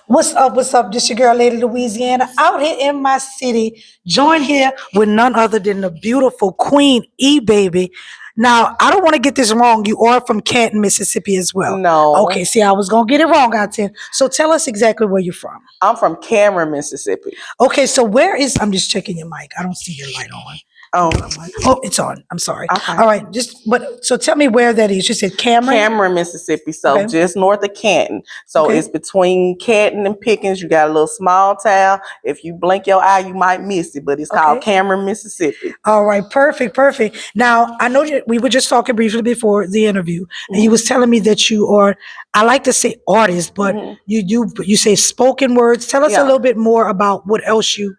What's up? What's up? This your girl, Lady Louisiana, out here in my city. Joined here with none other than the beautiful Queen E, baby. Now, I don't want to get this wrong. You are from Canton, Mississippi as well. No, Okay, see, I was going to get it wrong out there. So tell us exactly where you're from. I'm from Cameron, Mississippi. Okay, so where is, I'm just checking your mic. I don't see your light on. Oh, Oh, it's on. I'm sorry. okay. All right, so tell me where that is. You said Cameron? Cameron, Mississippi. So Okay. just north of Canton. So Okay. it's between Canton and Pickens. You got a little small town. If you blink your eye, you might miss it, but it's called Okay. Cameron, Mississippi. All right, perfect, perfect. Now, I know we were just talking briefly before the interview, and you was telling me that you are, I like to say artist, but you say spoken words. Tell us a Yeah. little bit more about what else you,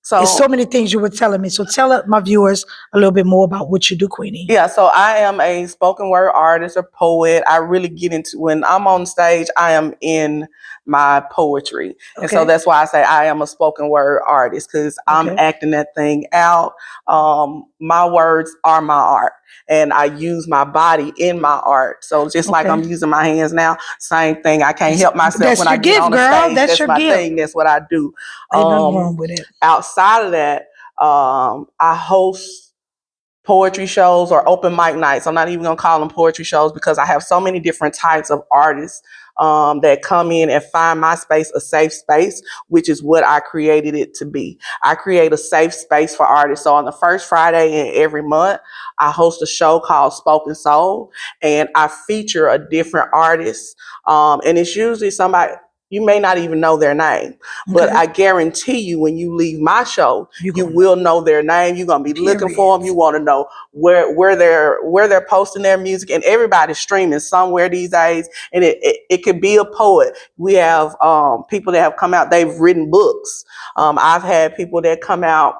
there's so many things you were telling me. So tell my viewers a little bit more about what you do, Queenie. Yeah, so I am a spoken word artist or poet. I really get into, when I'm on stage, I am in my poetry. And so Okay. that's why I say I am a spoken word artist, because I'm Okay. acting that thing out. My words are my art, and I use my body in my art. So just like Okay. I'm using my hands now, same thing. I can't help myself That's when your I get gift, on the girl. stage. That's That's your my gift. thing. That's what I do. Ain't nothing wrong with it. Outside of that, I host poetry shows or open mic nights. I'm not even gonna call them poetry shows, because I have so many different types of artists that come in and find my space a safe space, which is what I created it to be. I create a safe space for artists. So on the first Friday in every month, I host a show called Spoken Soul, and I feature a different artist. And it's usually somebody, you may not even know their name, but I guarantee you, when you leave my show, you will know their name. You're gonna be looking for them. You want to know where they're posting their music, and everybody's streaming somewhere these days. And it could be a poet. We have people that have come out. They've written books. I've had people that come out.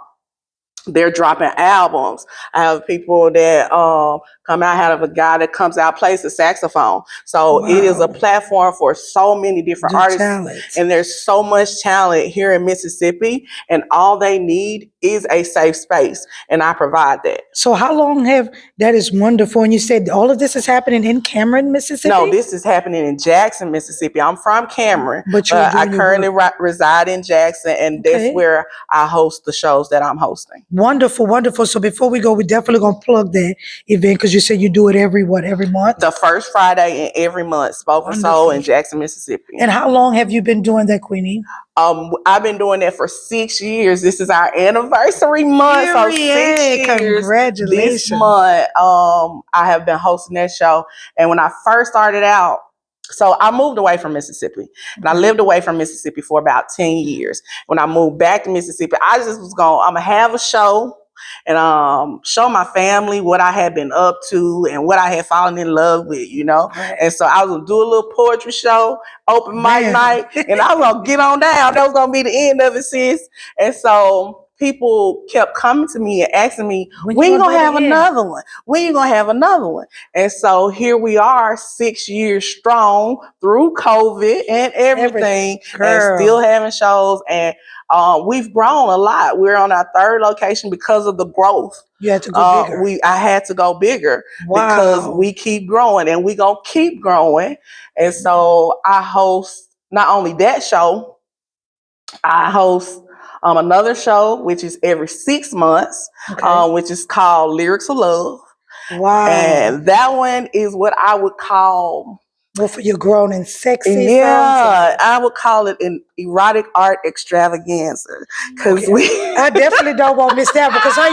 They're dropping albums. I have people that come out. I have a guy that comes out, plays the saxophone. So it is a platform for so many different artists. And there's so much talent here in Mississippi, and all they need is a safe space. And I provide that. So how long that is wonderful. And you said all of this is happening in Cameron, Mississippi? No, this is happening in Jackson, Mississippi. I'm from Cameron, but I currently reside in Jackson, and that's where I host the shows that I'm hosting. Wonderful, wonderful. So before we go, we're definitely going to plug that event, because you said you do it every month? The first Friday in every month, Spoken Soul in Jackson, Mississippi. And how long have you been doing that, Queenie? I've been doing that for 6 years. This is our anniversary month. So 6 years. Congratulations. This month, I have been hosting that show. And when I first started out, so I moved away from Mississippi, and I lived away from Mississippi for about 10 years. When I moved back to Mississippi, I just was I'm gonna have a show and show my family what I had been up to and what I had fallen in love with, you know. And so I was gonna do a little poetry show, open mic night, and I was gonna get on down. That was gonna be the end of it, sis. And so people kept coming to me and asking me, when you gonna have another one? When you gonna have another one? And so here we are, 6 years strong through COVID and everything, and still having shows. And we've grown a lot. We're on our third location because of the growth. You had to go bigger. I had to go bigger because we keep growing, and we gonna keep growing. And so I host not only that show, I host another show, which is every 6 months, which is called Lyrics of Love. Wow. And that one is what I would call, well, for your grown and sexy. Yeah, I would call it an erotic art extravaganza, because I definitely don't want to miss that, because how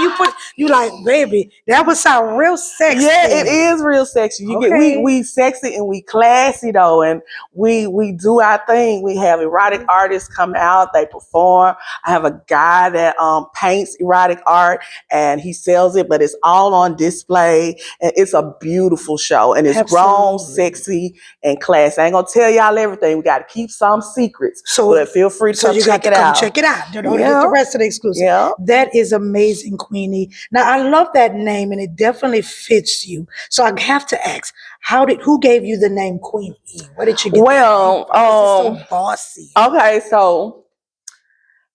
you like, baby, that would sound real sexy. Yeah, it is real sexy. We sexy and we classy though, and we do our thing. We have erotic artists come out, they perform. I have a guy that paints erotic art, and he sells it, but it's all on display, and it's a beautiful show, and it's grown, sexy, and classy. I ain't gonna tell y'all everything. We got to keep some secrets. But feel free to come check it out. Check it out. Don't get the rest of the exclusive. Yeah. That is amazing, Queenie. Now I love that name, and it definitely fits you. So I have to ask, who gave you the name Queen E? Where did you get Well, that name from? So bossy. Okay, so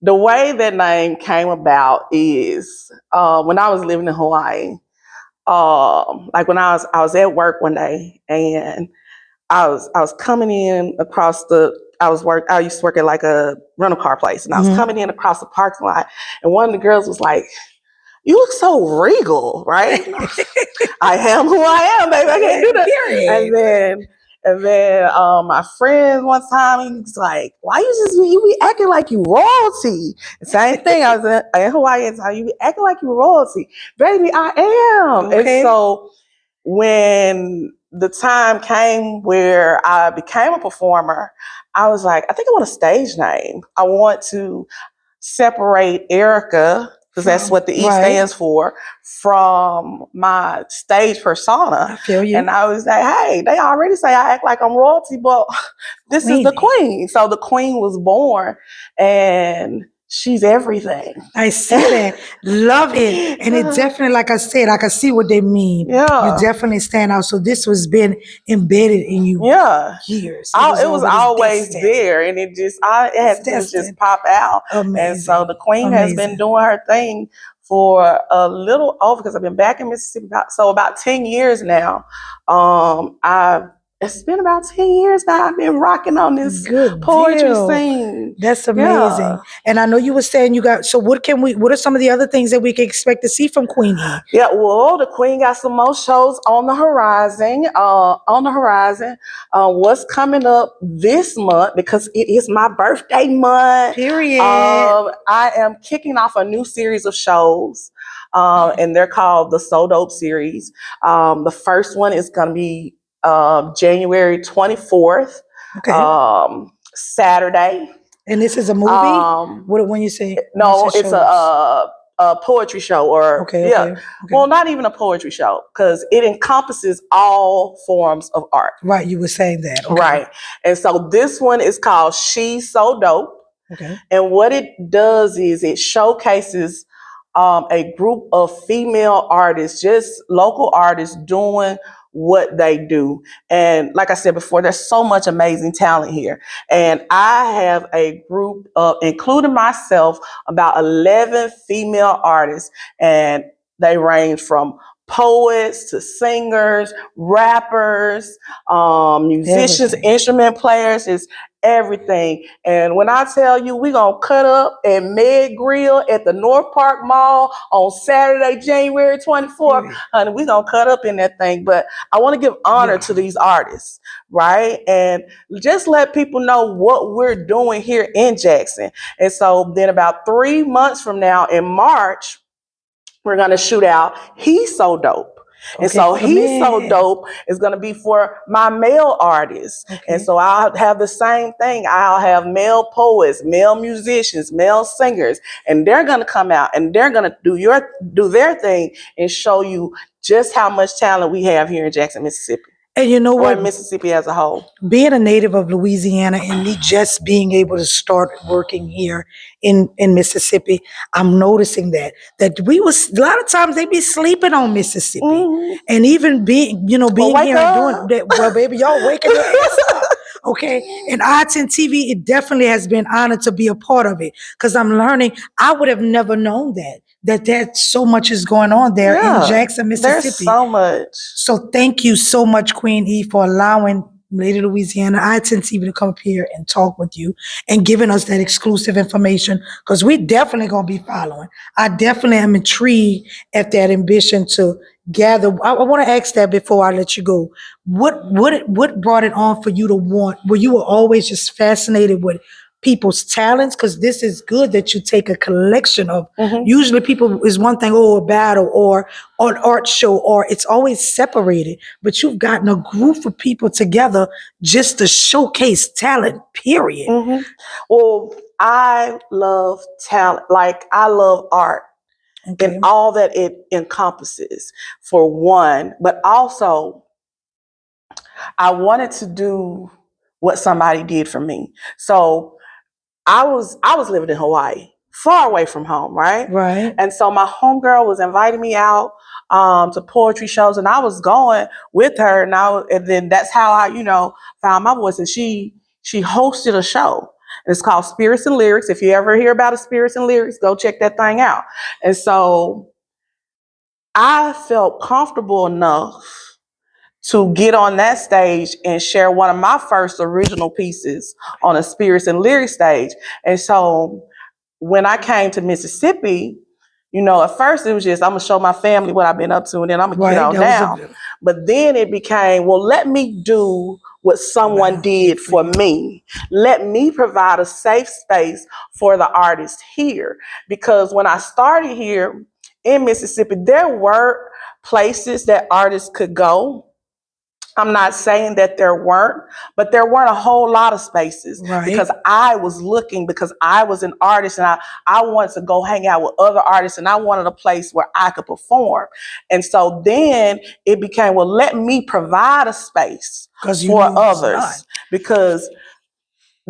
the way that name came about is when I was living in Hawaii. Like when I was at work one day, and I was coming in across the I used to work at like a rental car place, and I was coming in across the parking lot, and one of the girls was like, "You look so regal, right?" I am who I am, baby. I can't do that. Period. And then my friend one time, he was like, "Why you be acting like you royalty?" The same thing. I was in Hawaii, and you be acting like you royalty, baby. I am. Okay. And so when the time came where I became a performer, I was like, I think I want a stage name. I want to separate Erica, because that's what the E stands for, from my stage persona. I feel you. And I was like, hey, they already say I act like I'm royalty, but this is the queen. So the queen was born, and she's everything. I see that. Love it. And it definitely, like I said, I can see what they mean. Yeah. You definitely stand out. So this was been embedded in you years. It was always there, and it had to just pop out. Amazing. And so the queen has been doing her thing for a little over, because I've been back in Mississippi about 10 years now. It's been about 10 years now. I've been rocking on this poetry scene. That's amazing. Yeah. And I know you were saying so what are some of the other things that we can expect to see from Queen E? Yeah, well, the Queen got some more shows on the horizon. What's coming up this month, because it is my birthday month. Period. I am kicking off a new series of shows. And they're called the So Dope series. The first one is going to be January 24th, Saturday. And this is a movie? When you say? No, it's a poetry show, well, not even a poetry show, because it encompasses all forms of art. Right, you were saying that. Okay. Right. And so this one is called She's So Dope. Okay. And what it does is it showcases a group of female artists, just local artists, doing what they do. And like I said before, there's so much amazing talent here. And I have a group of, including myself, about 11 female artists, and they range from poets to singers, rappers, musicians, instrument players. It's everything. And when I tell you, we're going to cut up at Med Grill at the North Park Mall on Saturday, January 24th, honey, we're going to cut up in that thing. But I want to give honor to these artists, right? And just let people know what we're doing here in Jackson. And so then about 3 months from now, in March, we're going to shoot out He's So Dope. And so He's So Dope is going to be for my male artists. And so I'll have the same thing. I'll have male poets, male musicians, male singers, and they're going to come out and they're going to do their thing and show you just how much talent we have here in Jackson, Mississippi. And you know what? Or Mississippi as a whole. Being a native of Louisiana and me just being able to start working here in Mississippi, I'm noticing that a lot of times they be sleeping on Mississippi. Mm-hmm. And even being here and doing that. Well, baby, y'all waking your ass up. Okay. And arts and TV, it definitely has been honored to be a part of it. Because I'm learning, I would have never known that so much is going on there in Jackson, Mississippi. There's so much. So thank you so much, Queen E, for allowing Lady Louisiana, arts and TV to come up here and talk with you and giving us that exclusive information, because we definitely going to be following. I definitely am intrigued at that ambition to gather. I want to ask that before I let you go. What brought it on for you to were you always just fascinated with people's talents? Because this is good that you take a collection of, usually people is one thing, a battle or an art show, or it's always separated, but you've gotten a group of people together just to showcase talent, period. Mm-hmm. Well, I love talent. Like, I love art and all that it encompasses, for one, but also I wanted to do what somebody did for me. So I was living in Hawaii, far away from home, right? Right. And so my homegirl was inviting me out to poetry shows, and I was going with her, and then that's how I, found my voice. And she hosted a show. And it's called Spirits and Lyrics. If you ever hear about a Spirits and Lyrics, go check that thing out. And so I felt comfortable enough to get on that stage and share one of my first original pieces on a spirits and lyrics stage. And so when I came to Mississippi, you know, at first it was just, I'm gonna show my family what I've been up to, and then I'm gonna get on down. But then it became, well, let me do what someone did for me. Let me provide a safe space for the artist here. Because when I started here in Mississippi, there were places that artists could go. I'm not saying that there weren't, but there weren't a whole lot of spaces because I was looking, because I was an artist and I wanted to go hang out with other artists, and I wanted a place where I could perform. And so then it became, well, let me provide a space for others, because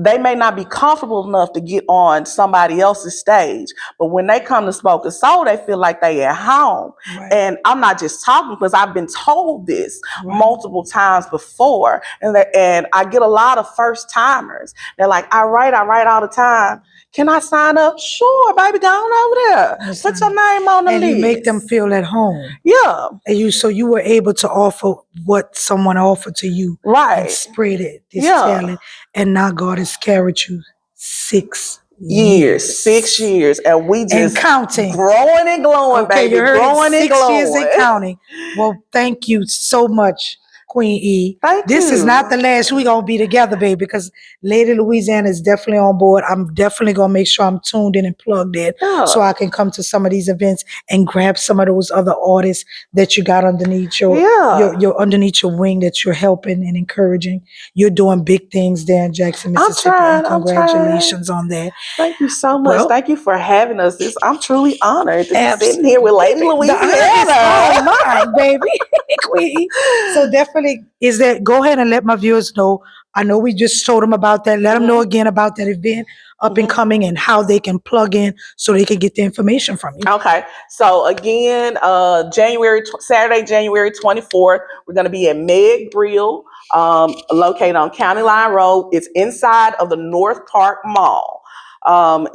they may not be comfortable enough to get on somebody else's stage, but when they come to Spoken Soul, they feel like they at home. And I'm not just talking, because I've been told this multiple times before, and I get a lot of first timers. They're like, I write all the time. Can I sign up? Sure, baby, go on over there. Put your name on the list. And you make them feel at home. Yeah. And so you were able to offer what someone offered to you. And spread it, this talent. And now God has carried you 6 years. 6 years. And we just and counting. Growing and glowing, baby. You heard growing it, and 6 glowing. years and counting. Well, thank you so much, Queen E. This is not the last we're going to be together, baby, because Lady Louisiana is definitely on board. I'm definitely going to make sure I'm tuned in and plugged in so I can come to some of these events and grab some of those other artists that you got underneath your underneath your wing, that you're helping and encouraging. You're doing big things there in Jackson, Mississippi. And congratulations on that. Thank you so much. Thank you for having us. I'm truly honored to be sitting here with Lady Louisiana. Oh my, baby. Queen. So definitely is that, go ahead and let my viewers know. I know we just told them about that. Let them know again about that event up and coming and how they can plug in so they can get the information from you. Okay. So again, Saturday, January 24th, we're going to be at Meg Brill, located on County Line Road. It's inside of the North Park Mall.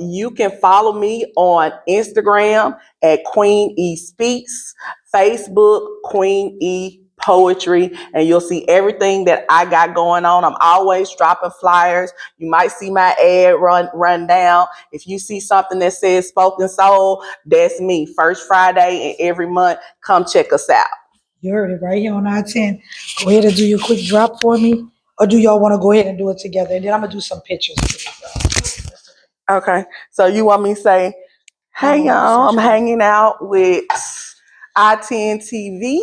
You can follow me on Instagram at Queen E Speaks, Facebook, Queen E Poetry, and you'll see everything that I got going on. I'm always dropping flyers. You might see my ad run down. If you see something that says Spoken Soul, that's me. First Friday in every month. Come check us out. You heard it right here on I-10. Go ahead and do your quick drop for me. Or do y'all want to go ahead and do it together? And then I'm going to do some pictures. Okay. So you want me to say, hey, y'all, I'm hanging out with I-10 TV.